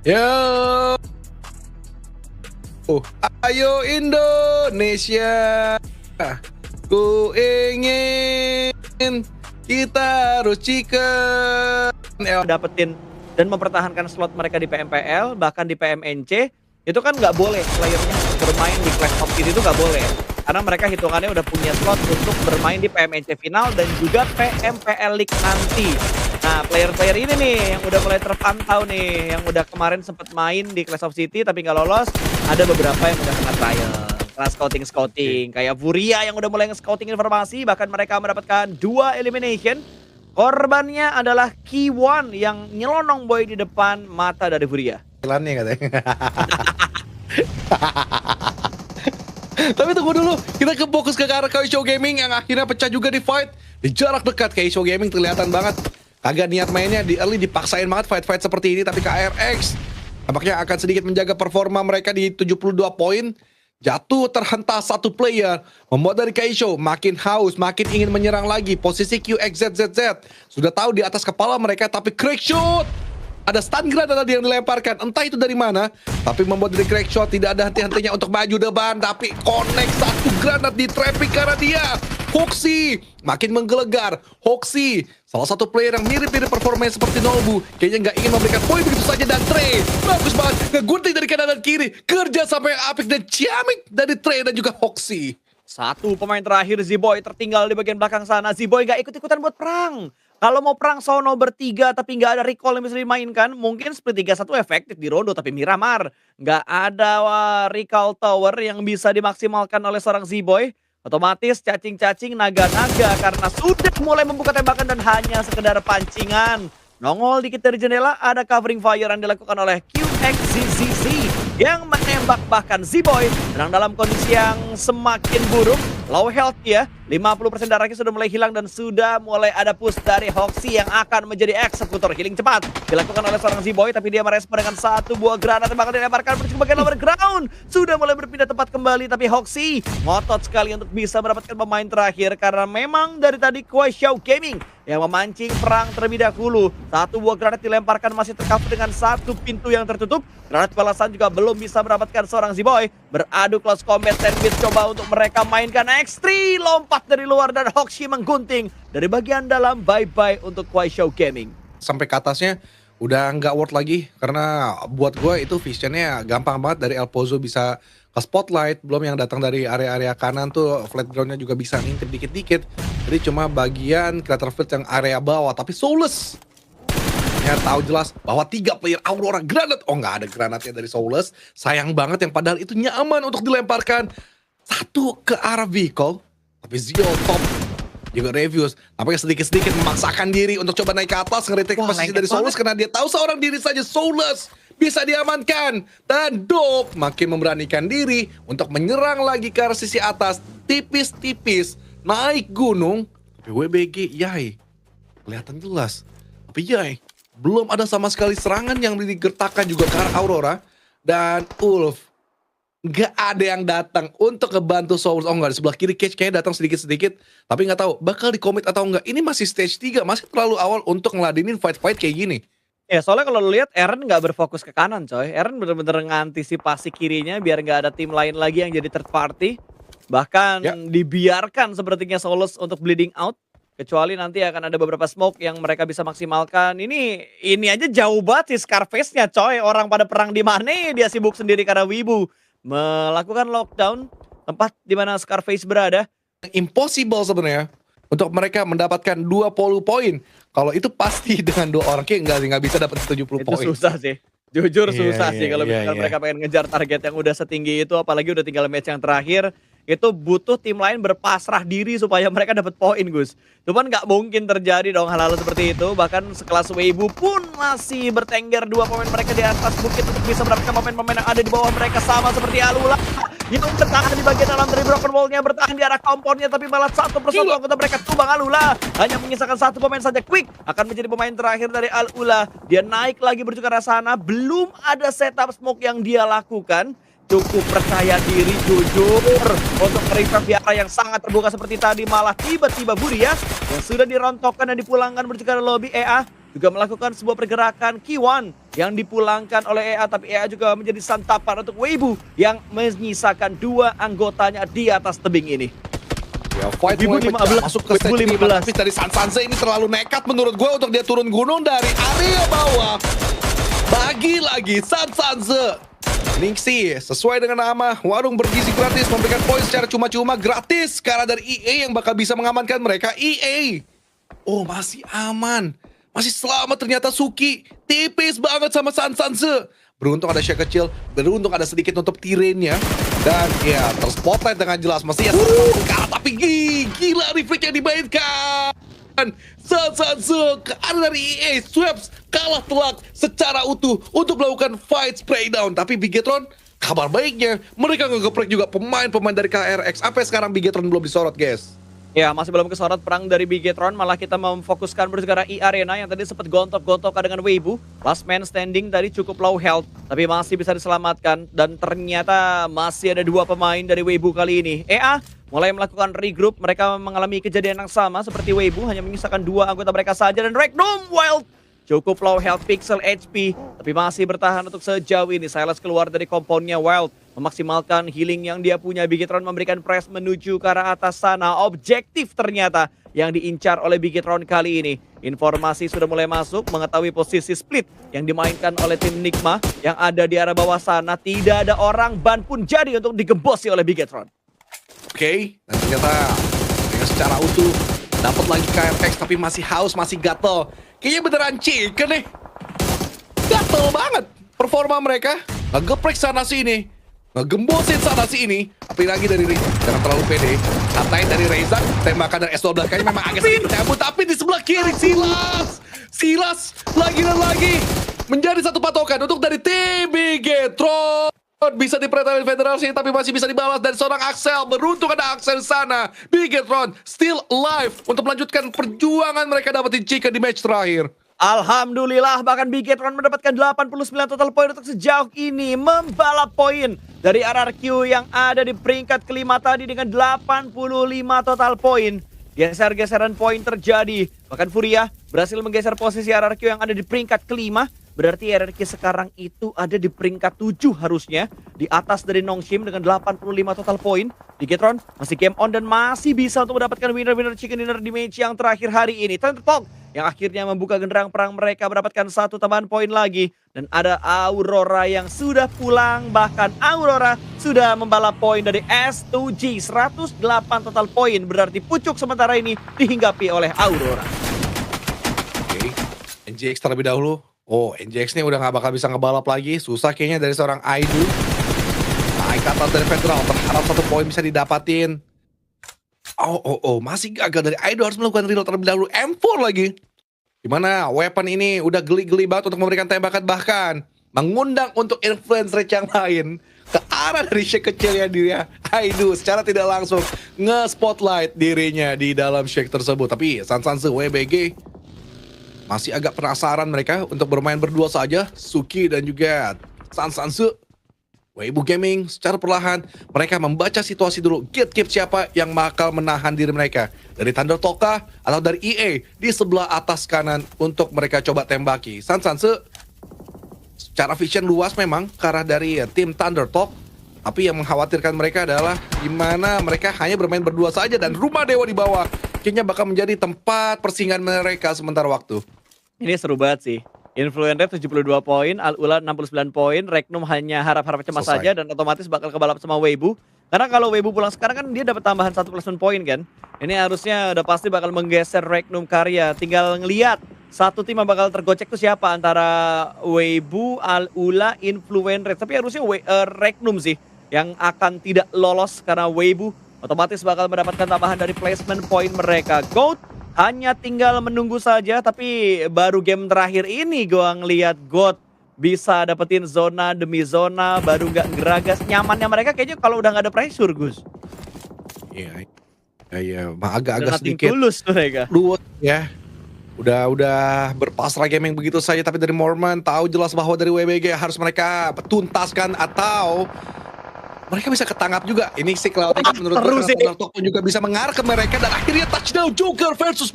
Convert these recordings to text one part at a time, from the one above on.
Yo, ayo Indonesia, ku ingin kita harus chicken. Dapetin dan mempertahankan slot mereka di PMPL, bahkan di PMNC, itu kan nggak boleh playernya bermain di Clash of City itu nggak boleh. Karena mereka hitungannya udah punya slot untuk bermain di PMNC final dan juga PMPL League nanti. Nah, player-player ini nih yang udah mulai terpantau nih, yang udah kemarin sempat main di Clash of City tapi nggak lolos, ada beberapa yang udah kena trial, kena scouting. Kayak Furia yang udah mulai nge-scouting informasi, bahkan mereka mendapatkan 2 elimination. Korbannya adalah K1 yang nyelonong boy di depan mata dari Furia. Iklannya katanya. Tapi tunggu dulu, kita ke fokus ke arah Kaisho Gaming yang akhirnya pecah juga di fight. Di jarak dekat Kaisho Gaming terlihatan banget kagak niat mainnya, di early dipaksain banget fight-fight seperti ini. Tapi KRX tampaknya akan sedikit menjaga performa mereka di 72 poin. Jatuh terhentas satu player, membuat dari Kaisho makin haus, makin ingin menyerang lagi. Posisi QXZZZ sudah tahu di atas kepala mereka, tapi crack shot. Ada stun granat tadi yang dilemparkan, entah itu dari mana, tapi membuat dari crack shot tidak ada henti-hentinya untuk maju depan. Tapi connect satu granat di trapping karena dia Hoxi makin menggelegar. Hoxi, salah satu player yang mirip-mirip performanya seperti Nobu, kayaknya nggak ingin memberikan poin begitu saja. Dan Trey bagus banget, ngegunting dari kanan dan kiri, kerja sampai apik dan ciamik dari Trey dan juga Hoxi. Satu pemain terakhir Z-Boy tertinggal di bagian belakang sana. Z-Boy gak ikut-ikutan buat perang. Kalau mau perang sono bertiga tapi nggak ada recall yang bisa dimainkan, mungkin split 3-1 efektif di Rondo, tapi Miramar nggak ada recall tower yang bisa dimaksimalkan oleh seorang Z-Boy. Otomatis cacing-cacing naga-naga karena sudah mulai membuka tembakan dan hanya sekedar pancingan. Nongol dikit dari jendela, ada covering fire yang dilakukan oleh QXZZZ yang menembak bahkan Z-Boy sedang dalam kondisi yang semakin buruk. Low health ya, 50% darahnya sudah mulai hilang dan sudah mulai ada push dari Hoxi yang akan menjadi eksekutor healing cepat. Dilakukan oleh seorang Z-Boy tapi dia merespon dengan satu buah granat yang bakal dilemparkan menuju ke bagian lower ground. Sudah mulai berpindah tempat kembali tapi Hoxi ngotot sekali untuk bisa mendapatkan pemain terakhir karena memang dari tadi Kaisho Gaming yang memancing perang terlebih dahulu. Satu buah granat dilemparkan masih tercover dengan satu pintu yang tertutup. Granat balasan juga belum bisa mendapatkan seorang Z-Boy. Beradu close combat sandwich coba untuk mereka mainkan X3. Lompat dari luar dan Hoxi menggunting dari bagian dalam. Bye-bye untuk Kaisho Gaming. Sampai ke atasnya udah nggak worth lagi, karena buat gue itu visionnya gampang banget. Dari El Pozo bisa ke spotlight, belum yang datang dari area-area kanan tuh flat groundnya juga bisa ngintip dikit-dikit. Jadi cuma bagian creator field yang area bawah, tapi Soulless ya tahu jelas bahwa 3 player Aurora granat. Oh, nggak ada granatnya dari Soulless, sayang banget, yang padahal itu nyaman untuk dilemparkan. Satu ke arah vehicle, tapi Zio top juga reviews, tapi sedikit-sedikit memaksakan diri untuk coba naik ke atas, ngeritik posisi dari Soulless karena dia tahu seorang diri saja Soulless bisa diamankan. Dan Dop makin memberanikan diri untuk menyerang lagi ke arah sisi atas, tipis-tipis naik gunung. Tapi WBG Yai kelihatan jelas, tapi Yai belum ada sama sekali serangan yang digertakkan juga ke arah Aurora. Dan Ulf nggak ada yang datang untuk ngebantu Soulless. Oh nggak, di sebelah kiri Cage kayaknya datang sedikit-sedikit, tapi nggak tahu bakal di-commit atau enggak. Ini masih stage 3, masih terlalu awal untuk ngeladenin fight-fight kayak gini. Ya soalnya kalau lu lihat Eren nggak berfokus ke kanan coy. Eren bener-bener ngantisipasi kirinya biar nggak ada tim lain lagi yang jadi third party. Bahkan dibiarkan sepertinya Soulless untuk bleeding out. Kecuali nanti akan ada beberapa smoke yang mereka bisa maksimalkan. Ini aja jauh banget sih Scarface-nya coy. Orang pada perang di mana dia sibuk sendiri karena wibu. Melakukan lockdown tempat di mana Scarface berada. Impossible sebenarnya untuk mereka mendapatkan 20 poin. Kalau itu pasti dengan 2 orang kayak nggak bisa dapat 70 poin. Itu susah sih. Jujur susah sih kalau misalkan mereka pengen ngejar target yang udah setinggi itu, apalagi udah tinggal match yang terakhir. Itu butuh tim lain berpasrah diri supaya mereka dapat poin, Gus. Cuman nggak mungkin terjadi dong hal-hal seperti itu. Bahkan sekelas Weibo pun masih bertengger 2 pemain mereka di atas bukit untuk bisa mendapatkan pemain-pemain yang ada di bawah mereka, sama seperti Alula yang bertahan di bagian dalam dari broken wall-nya, bertahan di arah kompornya, tapi malah satu persatu anggota mereka tumbang. Alula hanya menyisakan 1 pemain saja. Quick akan menjadi pemain terakhir dari Alula. Dia naik lagi menuju ke arah sana. Belum ada setup smoke yang dia lakukan. Cukup percaya diri, jujur untuk revive di area yang sangat terbuka seperti tadi. Malah tiba-tiba Furia yang sudah dirontokkan dan dipulangkan menuju ke lobby EA juga melakukan sebuah pergerakan Kiwan yang dipulangkan oleh EA, tapi EA juga menjadi santapan untuk Weibo yang menyisakan 2 anggotanya di atas tebing ini. Ya, fight Weibo mulai 15, masuk ke stage Weibo 5, 15. tapi dari Sansanze ini terlalu nekat menurut gue untuk dia turun gunung dari area bawah. Lagi Sansanze. Ningxi sesuai dengan nama, warung bergizi gratis memberikan poin secara cuma-cuma gratis karena dari EA yang bakal bisa mengamankan mereka. EA, oh masih aman, masih selamat ternyata. Suki tipis banget sama Sansanze. Beruntung ada share kecil, beruntung ada sedikit nutup tirenya. Dan ya, terspotlight dengan jelas. Mestinya kalah, tapi gila reflect yang dimainkan. Sansanze ke arah dari EA, Swaps kalah telak secara utuh untuk melakukan fight spray down. Tapi Bigetron, kabar baiknya, mereka ngegeprek juga pemain-pemain dari KRX. Sampai sekarang Bigetron belum disorot, guys. Ya, masih belum kesorot perang dari Bigetron, malah kita memfokuskan bersejarah E-Arena yang tadi sempat gontok-gontokan dengan Weibo. Last man standing tadi cukup low health, tapi masih bisa diselamatkan. Dan ternyata masih ada 2 pemain dari Weibo kali ini. EA mulai melakukan regroup, mereka mengalami kejadian yang sama seperti Weibo, hanya menyisakan 2 anggota mereka saja. Dan Regnum Wild cukup low health pixel HP, tapi masih bertahan untuk sejauh ini. Silas keluar dari komponnya Wild, memaksimalkan healing yang dia punya. Bigetron memberikan press menuju ke arah atas sana. Objektif ternyata yang diincar oleh Bigetron kali ini. Informasi sudah mulai masuk mengetahui posisi split yang dimainkan oleh tim Nigma yang ada di arah bawah sana. Tidak ada orang, ban pun jadi untuk digembosi oleh Bigetron. Oke, dan ternyata mereka secara utuh dapat lagi KRX, tapi masih haus, masih gatel. Kayaknya beneran chicken nih. Gatel banget performa mereka. Ngegeprek sana sini, ngegembosin sana sini. Tapi lagi dari Riz, jangan terlalu pede. Katain dari Reza, tembakan dari S12 kayaknya memang agak sedikit cabut. Tapi di sebelah kiri Silas lagi dan lagi menjadi satu patokan untuk dari tim Bigetron. Bisa dipretelin Federasi, tapi masih bisa dibalas dari seorang Axel. Beruntung ada Axel di sana. Bigetron still alive untuk melanjutkan perjuangan mereka dapetin Chicken di match terakhir. Alhamdulillah, bahkan Bigetron mendapatkan 89 total poin untuk sejauh ini. Membalap poin dari RRQ yang ada di peringkat kelima tadi dengan 85 total poin. Geser-geseran poin terjadi. Bahkan Furia berhasil menggeser posisi RRQ yang ada di peringkat kelima. Berarti RRQ sekarang itu ada di peringkat 7 harusnya. Di atas dari Nongshim dengan 85 total poin. Bigetron masih game on dan masih bisa untuk mendapatkan winner-winner chicken dinner di match yang terakhir hari ini. Thundertalk yang akhirnya membuka genderang perang mereka mendapatkan 1 tambahan poin lagi. Dan ada Aurora yang sudah pulang. Bahkan Aurora sudah membalap poin dari S2G. 108 total poin. Berarti pucuk sementara ini dihinggapi oleh Aurora. Oke, NJX terlebih dahulu. Oh, NJX ini udah gak bakal bisa ngebalap lagi. Susah kayaknya dari seorang Aidu. Naik ke atas dari Federal, berharap 1 poin bisa didapatin. Oh, masih gagal dari Aidu, harus melakukan reload terlebih dahulu. M4 lagi. Dimana weapon ini udah geli-geli banget untuk memberikan tembakan, bahkan mengundang untuk influence rate yang lain ke arah dari shake kecilnya dia. Aidu secara tidak langsung nge-spotlight dirinya di dalam shake tersebut. Tapi Sansanze WBG masih agak penasaran mereka untuk bermain berdua saja. Suki dan juga Sansanze. Weibo Gaming secara perlahan mereka membaca situasi dulu. Gatekeep siapa yang bakal menahan diri mereka. Dari Thunder Toka atau dari EA di sebelah atas kanan untuk mereka coba tembaki. Sansanze secara vision luas memang ke arah dari tim Thunder Talk. Tapi yang mengkhawatirkan mereka adalah gimana mereka hanya bermain berdua saja dan rumah dewa di bawah kayaknya bakal menjadi tempat persinggahan mereka sementara waktu. Ini seru banget sih. Influencer 72 poin, Al-Ula 69 poin, Regnum hanya harap-harap cemas Selesai. saja dan otomatis bakal kebalap sama Weibo. Karena kalau Weibo pulang sekarang kan dia dapat tambahan 1 placement point kan. Ini harusnya udah pasti bakal menggeser Regnum Karya. Tinggal ngeliat satu tim yang bakal tergocek tuh siapa antara Weibo, Al-Ula, Influencer. Tapi harusnya Regnum sih yang akan tidak lolos karena Weibo otomatis bakal mendapatkan tambahan dari placement point mereka. Goat hanya tinggal menunggu saja, tapi baru game terakhir ini gua ngeliat God bisa dapetin zona demi zona, baru nggak geragas. Nyamannya mereka kayaknya kalau udah nggak ada pressure, Gus. Iya, agak-agak Nothing sedikit tulus mereka. luwet ya. Udah berpasrah gaming begitu saja, tapi dari Mormon tahu jelas bahwa dari WBG harus mereka tuntaskan atau mereka bisa ketangkap juga. Ini sih Cloud9 menurut seru gue sih. karena Thundertalk pun juga bisa mengarah ke mereka dan akhirnya touchdown Joker versus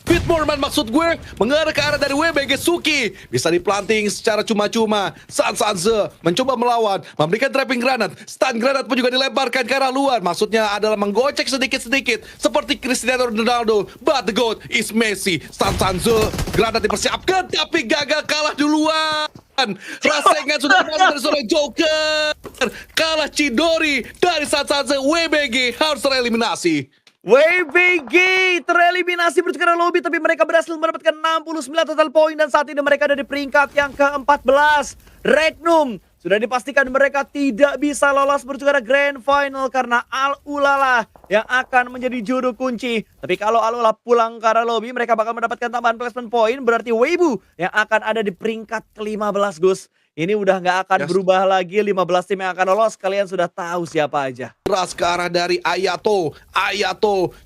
Bitmorman maksud gue mengarah ke arah dari WBG Suki. Bisa diplanting secara cuma-cuma. Sansanze mencoba melawan, memberikan trapping granat, stun granat pun juga dilemparkan ke arah luar. Maksudnya adalah menggocek sedikit-sedikit seperti Cristiano Ronaldo. But the GOAT is Messi. Sansanze granat dipersiapkan tapi gagal, kalah duluan. Rasengan sudah masuk dari seorang Joker. Kalah Chidori dari Sansanze. WBG harus tereliminasi. WBG tereliminasi bertukar lobby tapi mereka berhasil mendapatkan 69 total poin dan saat ini mereka ada di peringkat yang ke-14. Regnum sudah dipastikan mereka tidak bisa lolos bertukar Grand Final karena Al-Ulala yang akan menjadi juru kunci. Tapi kalau Al-Ulala pulang ke arah lobby mereka bakal mendapatkan tambahan placement point berarti Weibo yang akan ada di peringkat ke-15 Gus. Ini udah nggak akan berubah lagi 15 tim yang akan lolos. Kalian sudah tahu siapa aja. Keras ke arah dari Ayato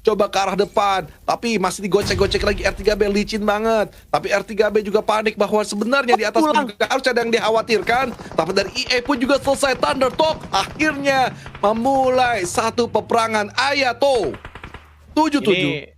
coba ke arah depan tapi masih digocek-gocek lagi. R3B licin banget tapi R3B juga panik bahwa sebenarnya di atas juga harus ada yang dikhawatirkan tapi dari EA pun juga selesai. Thundertalk akhirnya memulai satu peperangan. Ayato 7-7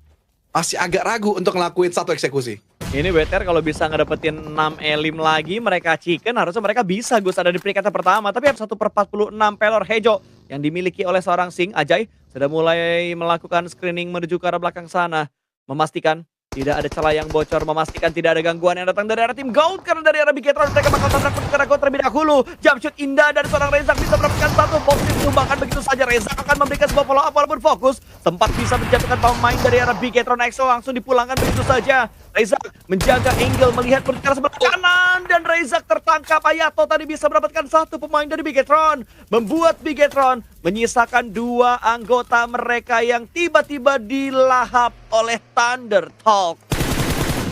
masih agak ragu untuk ngelakuin satu eksekusi. Ini BTR kalau bisa ngedapetin 6 elim lagi mereka chicken harusnya mereka bisa Gus ada di peringkat pertama tapi ada 1/46 pelor Hejo yang dimiliki oleh seorang Sing. Ajay sudah mulai melakukan screening menuju ke arah belakang sana memastikan tidak ada celah yang bocor, memastikan tidak ada gangguan yang datang dari arah tim GOAT karena dari arah Bigetron mereka bakal tabrak ke arah GOAT terlebih dahulu. Jump shoot indah dari seorang Rezak bisa mendapatkan satu positif disumbangkan begitu saja. Rezak akan memberikan sebuah follow up walaupun fokus sempat bisa menjatuhkan pemain dari arah Bigetron. EXO langsung dipulangkan begitu saja. Rezak menjaga angle melihat bergerak sebelah kanan dan Rezak tertangkap. Ayato tadi bisa mendapatkan satu pemain dari Bigetron membuat Bigetron menyisakan dua anggota mereka yang tiba-tiba dilahap oleh Thundertalk.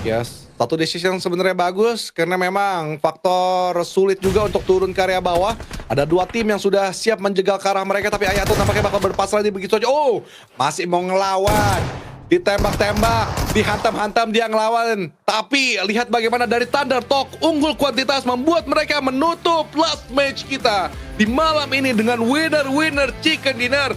Yes, satu decision sebenarnya bagus karena memang faktor sulit juga untuk turun ke area bawah. Ada dua tim yang sudah siap menjegal ke arah mereka tapi Ayato tampaknya bakal berpasrah di begitu saja. Oh, masih mau ngelawan. Ditembak-tembak, dihantam-hantam dia ngelawan. Tapi lihat bagaimana dari Thundertalk unggul kuantitas membuat mereka menutup last match kita di malam ini dengan winner chicken dinner.